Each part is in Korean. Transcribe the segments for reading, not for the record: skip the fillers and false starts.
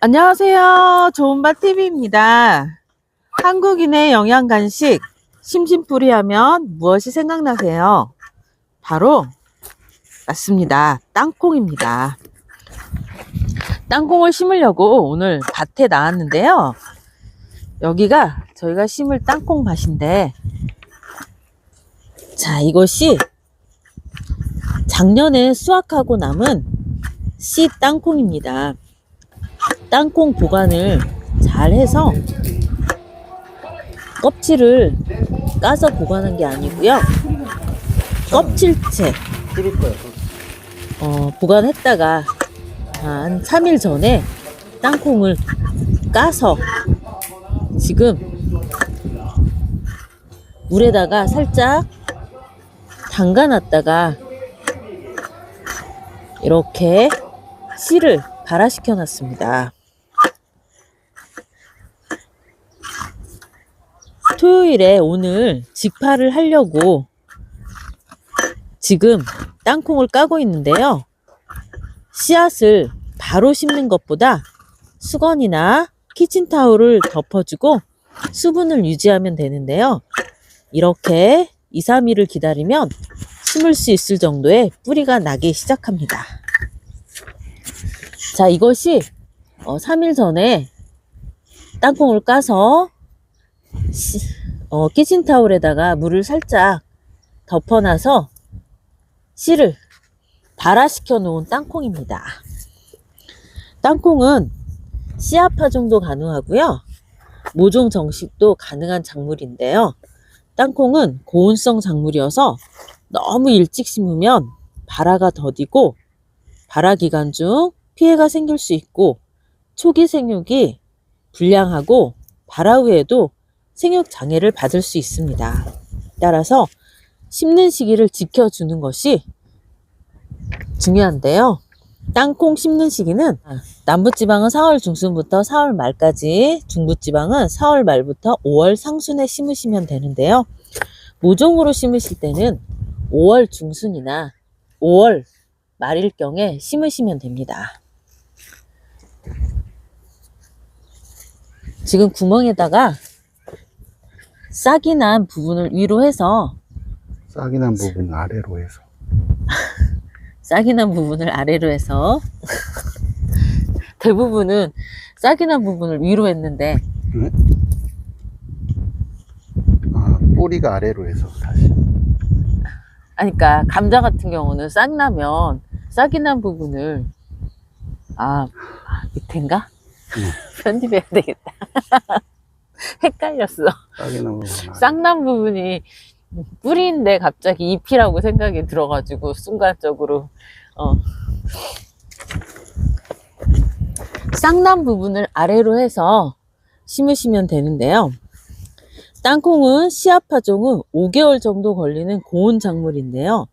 안녕하세요. 좋은맛TV입니다. 한국인의 영양간식 심심풀이 하면 무엇이 생각나세요? 바로 맞습니다. 땅콩입니다. 땅콩을 심으려고 오늘 밭에 나왔는데요. 여기가 저희가 심을 땅콩 밭인데, 자, 이것이 작년에 수확하고 남은 씨 땅콩입니다. 땅콩 보관을 잘 해서 껍질을 까서 보관한 게 아니고요, 껍질째 보관했다가 한 3일 전에 땅콩을 까서 지금 물에다가 살짝 담가 놨다가 이렇게 씨를 발화시켜 놨습니다. 토요일에 오늘 직파를 하려고 지금 땅콩을 까고 있는데요. 씨앗을 바로 심는 것보다 수건이나 키친타올을 덮어주고 수분을 유지하면 되는데요. 이렇게 2, 3일을 기다리면 심을 수 있을 정도의 뿌리가 나기 시작합니다. 자, 이것이 3일 전에 땅콩을 까서 키친타올에다가 물을 살짝 덮어놔서 씨를 발화시켜 놓은 땅콩입니다. 땅콩은 씨앗 파종도 가능하고요, 모종 정식도 가능한 작물인데요. 땅콩은 고온성 작물이어서 너무 일찍 심으면 발화가 더디고 발화 기간 중 피해가 생길 수 있고 초기 생육이 불량하고 발화 후에도 생육 장애를 받을 수 있습니다. 따라서 심는 시기를 지켜주는 것이 중요한데요. 땅콩 심는 시기는 남부지방은 4월 중순부터 4월 말까지, 중부지방은 4월 말부터 5월 상순에 심으시면 되는데요. 모종으로 심으실 때는 5월 중순이나 5월 말일경에 심으시면 됩니다. 지금 구멍에다가 싹이 난 부분을 위로 해서, 싹이 난 부분 아래로 해서 싹이 난 부분을 아래로 해서 대부분은 싹이 난 부분을 위로 했는데, 응? 뿌리가 아래로 해서 다시. 그러니까 감자 같은 경우는 싹 나면 싹이 난 부분을 밑에인가? 응. 편집해야 되겠다. 헷갈렸어. 싹이 난 부분 싹 난 부분이 뿌리인데 갑자기 잎이라고 생각이 들어가지고 순간적으로 싹 난 부분을 아래로 해서 심으시면 되는데요. 땅콩은 씨앗 파종 후 5개월 정도 걸리는 고온 작물인데요.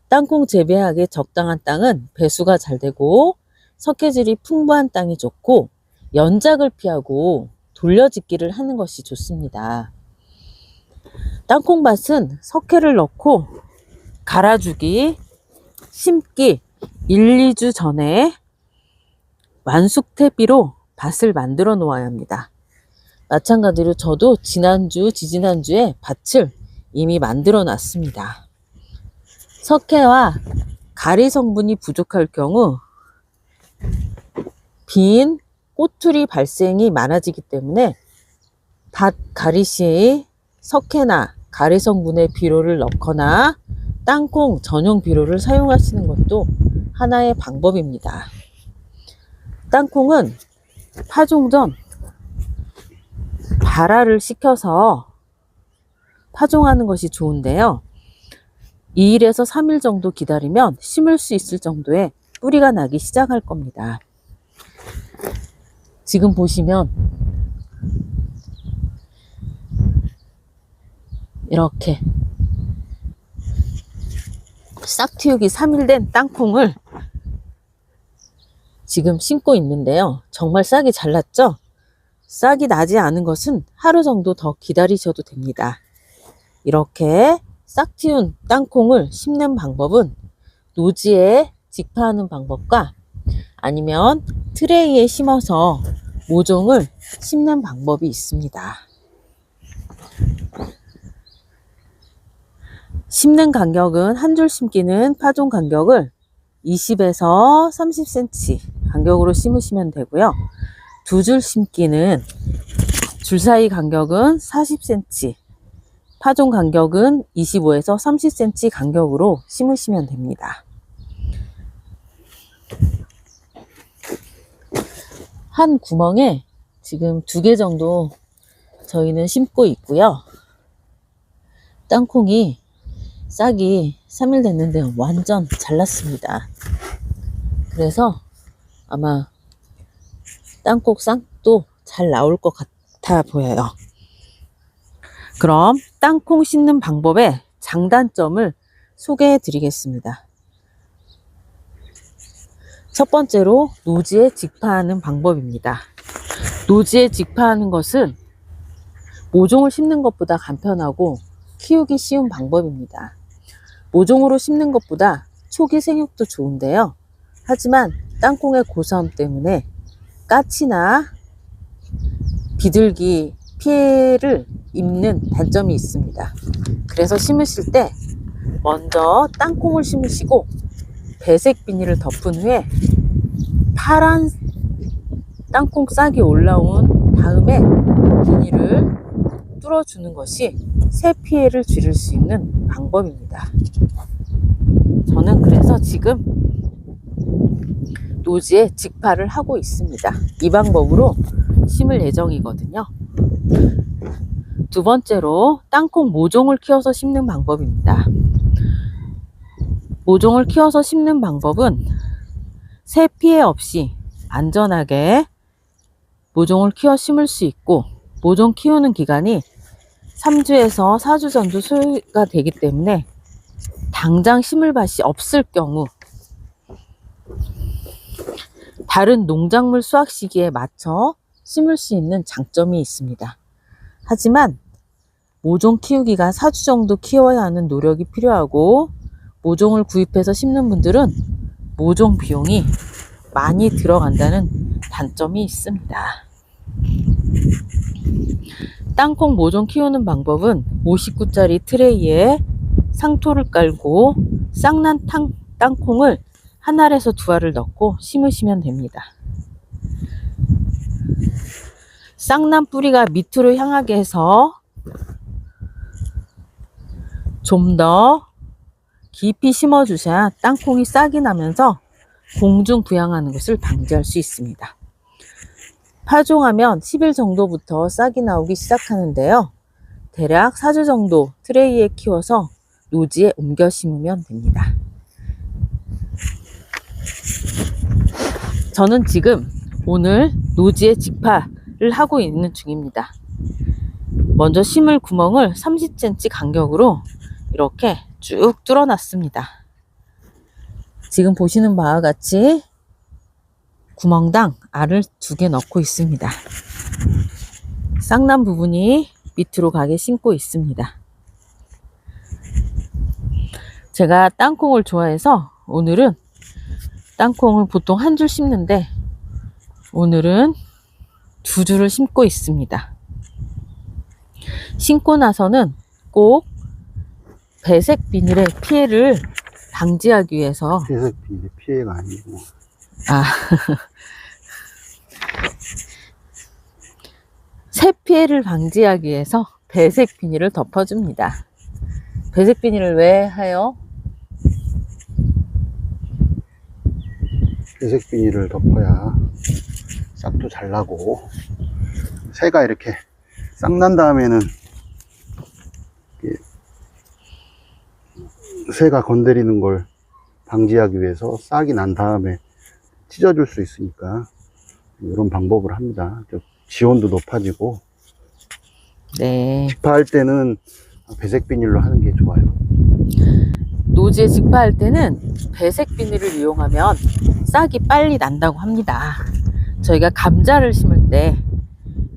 땅콩 재배하기에 적당한 땅은 배수가 잘 되고 석회질이 풍부한 땅이 좋고, 연작을 피하고 돌려짓기를 하는 것이 좋습니다. 땅콩밭은 석회를 넣고 갈아주기, 심기 1, 2주 전에 완숙태비로 밭을 만들어 놓아야 합니다. 마찬가지로 저도 지난주, 지지난주에 밭을 이미 만들어 놨습니다. 석회와 가리 성분이 부족할 경우 빈 꼬투리 발생이 많아지기 때문에 밭 가리 시에 석회나 가리 성분의 비료를 넣거나 땅콩 전용 비료를 사용하시는 것도 하나의 방법입니다. 땅콩은 파종 전 발화를 시켜서 파종하는 것이 좋은데요. 2일에서 3일 정도 기다리면 심을 수 있을 정도의 뿌리가 나기 시작할 겁니다. 지금 보시면 이렇게 싹 틔우기 3일 된 땅콩을 지금 심고 있는데요. 정말 싹이 잘 났죠? 싹이 나지 않은 것은 하루 정도 더 기다리셔도 됩니다. 이렇게 싹 틔운 땅콩을 심는 방법은 노지에 직파하는 방법과 아니면 트레이에 심어서 모종을 심는 방법이 있습니다. 심는 간격은 한 줄 심기는 파종 간격을 20에서 30cm 간격으로 심으시면 되고요. 두 줄 심기는 줄 사이 간격은 40cm, 파종 간격은 25에서 30cm 간격으로 심으시면 됩니다. 한 구멍에 지금 2개 정도 저희는 심고 있고요. 땅콩이 싹이 3일 됐는데 완전 잘 났습니다. 그래서 아마 땅콩 싹도 잘 나올 것 같아 보여요. 그럼 땅콩 심는 방법의 장단점을 소개해 드리겠습니다. 첫 번째로 노지에 직파하는 방법입니다. 노지에 직파하는 것은 모종을 심는 것보다 간편하고 키우기 쉬운 방법입니다. 모종으로 심는 것보다 초기 생육도 좋은데요. 하지만 땅콩의 고사함 때문에 까치나 비둘기 피해를 입는 단점이 있습니다. 그래서 심으실 때 먼저 땅콩을 심으시고 배색 비닐을 덮은 후에 파란 땅콩 싹이 올라온 다음에 비닐을 뚫어주는 것이 새 피해를 줄일 수 있는 방법입니다. 저는 그래서 지금 노지에 직파를 하고 있습니다. 이 방법으로 심을 예정이거든요. 두 번째로 땅콩 모종을 키워서 심는 방법입니다. 모종을 키워서 심는 방법은 새 피해 없이 안전하게 모종을 키워 심을 수 있고, 모종 키우는 기간이 3주에서 4주 정도 소요가 되기 때문에 당장 심을 밭이 없을 경우 다른 농작물 수확 시기에 맞춰 심을 수 있는 장점이 있습니다. 하지만 모종 키우기가 4주 정도 키워야 하는 노력이 필요하고, 모종을 구입해서 심는 분들은 모종 비용이 많이 들어간다는 단점이 있습니다. 땅콩 모종 키우는 방법은 59짜리 트레이에 상토를 깔고 싹난 땅콩을 한 알에서 두 알을 넣고 심으시면 됩니다. 싹난 뿌리가 밑으로 향하게 해서 좀 더 깊이 심어주셔야 땅콩이 싹이 나면서 공중 부양하는 것을 방지할 수 있습니다. 파종하면 10일 정도부터 싹이 나오기 시작하는데요. 대략 4주 정도 트레이에 키워서 노지에 옮겨 심으면 됩니다. 저는 지금 오늘 노지에 직파를 하고 있는 중입니다. 먼저 심을 구멍을 30cm 간격으로 이렇게 쭉 뚫어놨습니다. 지금 보시는 바와 같이 구멍당 알을 2개 넣고 있습니다. 싹난 부분이 밑으로 가게 심고 있습니다. 제가 땅콩을 좋아해서 오늘은 땅콩을 보통 한 줄 심는데 오늘은 2줄을 심고 있습니다. 심고 나서는 꼭 배색 비닐의 피해를 방지하기 위해서 배색 비닐 피해가 아니고 새 피해를 방지하기 위해서 배색 비닐을 덮어줍니다. 배색 비닐을 왜 해요? 배색 비닐을 덮어야 싹도 잘 나고, 새가 이렇게 싹 난 다음에는 새가 건드리는 걸 방지하기 위해서 싹이 난 다음에 찢어줄 수 있으니까 이런 방법을 합니다. 지온도 높아지고, 네. 직파할 때는 배색 비닐로 하는 게 좋아요. 노지에 직파할 때는 배색 비닐을 이용하면 싹이 빨리 난다고 합니다. 저희가 감자를 심을 때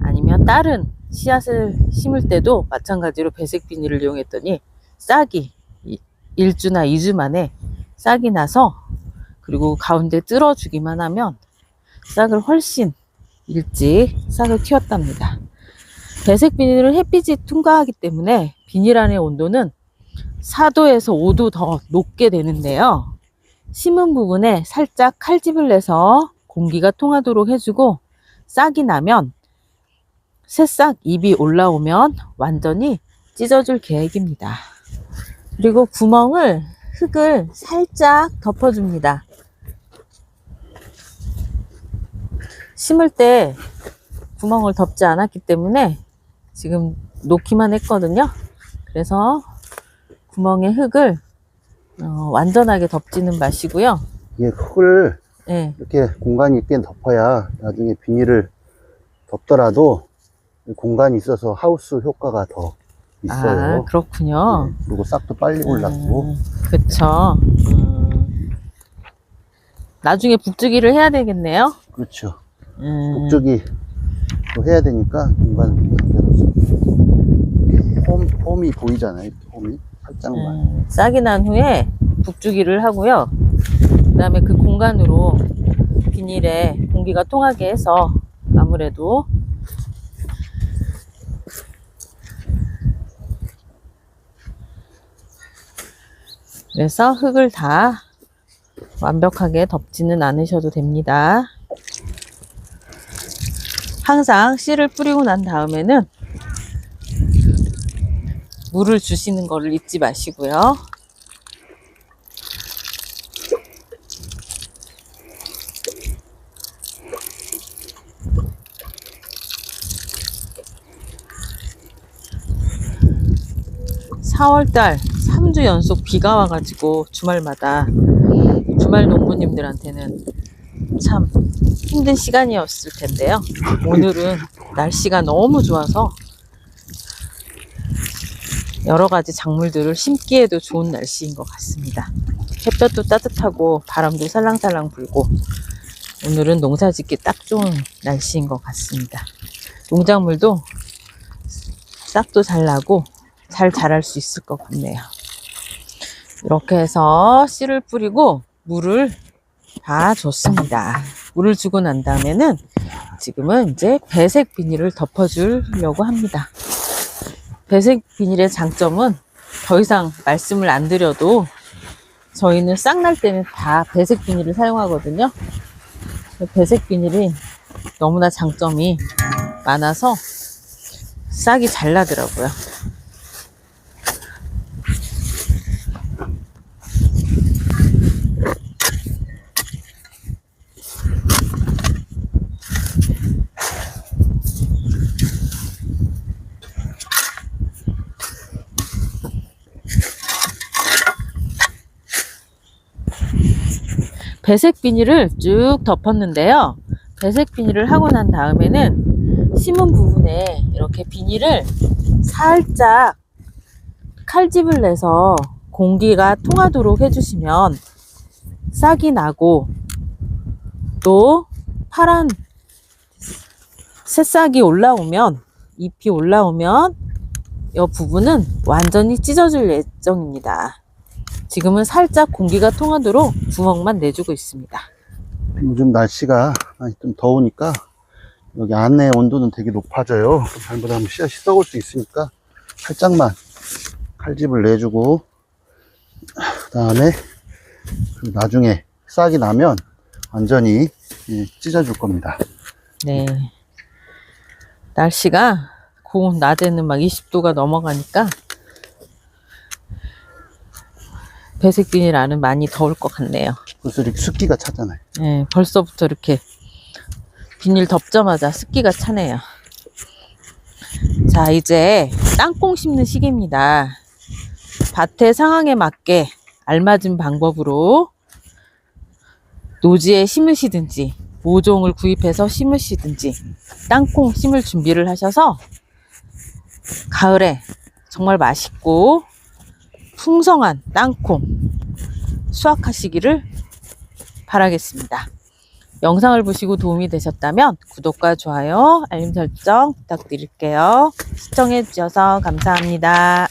아니면 다른 씨앗을 심을 때도 마찬가지로 배색 비닐을 이용했더니 싹이 1주나 2주 만에 싹이 나서 그리고 가운데 뚫어주기만 하면 싹을 훨씬 일찍 싹을 틔웠답니다. 배색 비닐은 햇빛이 통과하기 때문에 비닐 안의 온도는 4도에서 5도 더 높게 되는데요. 심은 부분에 살짝 칼집을 내서 공기가 통하도록 해주고 싹이 나면 새싹 잎이 올라오면 완전히 찢어줄 계획입니다. 그리고 구멍을 흙을 살짝 덮어줍니다. 심을 때 구멍을 덮지 않았기 때문에 지금 놓기만 했거든요. 그래서 구멍에 흙을 완전하게 덮지는 마시고요. 이게 흙을 네. 이렇게 공간이 있게 덮어야 나중에 비닐을 덮더라도 공간이 있어서 하우스 효과가 더 있어요. 아, 그렇군요. 네, 그리고 싹도 빨리 올라오고. 그쵸. 나중에 북주기를 해야 되겠네요. 그렇죠. 북쪽이 또 해야 되니까 공간을 만들어서 홈이 보이잖아요. 이렇게 홈이 살짝만. 싹이 난 후에 북주기를 하고요. 그 다음에 그 공간으로 비닐에 공기가 통하게 해서 아무래도 그래서 흙을 다 완벽하게 덮지는 않으셔도 됩니다. 항상 씨를 뿌리고 난 다음에는 물을 주시는 거를 잊지 마시고요. (4월달) 3주 연속 비가 와가지고 주말마다 주말 농부님들한테는 참 힘든 시간이었을 텐데요. 오늘은 날씨가 너무 좋아서 여러 가지 작물들을 심기에도 좋은 날씨인 것 같습니다. 햇볕도 따뜻하고 바람도 살랑살랑 불고 오늘은 농사 짓기 딱 좋은 날씨인 것 같습니다. 농작물도 싹도 잘 나고 잘 자랄 수 있을 것 같네요. 이렇게 해서 씨를 뿌리고 물을 다 줬습니다. 물을 주고 난 다음에는 지금은 이제 배색 비닐을 덮어주려고 합니다. 배색 비닐의 장점은 더 이상 말씀을 안 드려도 저희는 싹 날 때는 다 배색 비닐을 사용하거든요. 배색 비닐이 너무나 장점이 많아서 싹이 잘 나더라고요. 배색 비닐을 쭉 덮었는데요. 배색 비닐을 하고 난 다음에는 심은 부분에 이렇게 비닐을 살짝 칼집을 내서 공기가 통하도록 해주시면 싹이 나고 또 파란 새싹이 올라오면 잎이 올라오면 이 부분은 완전히 찢어질 예정입니다. 지금은 살짝 공기가 통하도록 구멍만 내주고 있습니다. 요즘 날씨가 많이 좀 더우니까 여기 안에 온도는 되게 높아져요. 잘못하면 씨앗이 썩을 수 있으니까 살짝만 칼집을 내주고 그 다음에 나중에 싹이 나면 완전히 찢어줄 겁니다. 네. 날씨가 고온 낮에는 막 20도가 넘어가니까 배색 비닐 안은 많이 더울 것 같네요. 그래서 이렇게 습기가 차잖아요. 네, 벌써부터 이렇게 비닐 덮자마자 습기가 차네요. 자, 이제 땅콩 심는 시기입니다. 밭의 상황에 맞게 알맞은 방법으로 노지에 심으시든지 모종을 구입해서 심으시든지 땅콩 심을 준비를 하셔서 가을에 정말 맛있고 풍성한 땅콩 수확하시기를 바라겠습니다. 영상을 보시고 도움이 되셨다면 구독과 좋아요, 알림 설정 부탁드릴게요. 시청해 주셔서 감사합니다.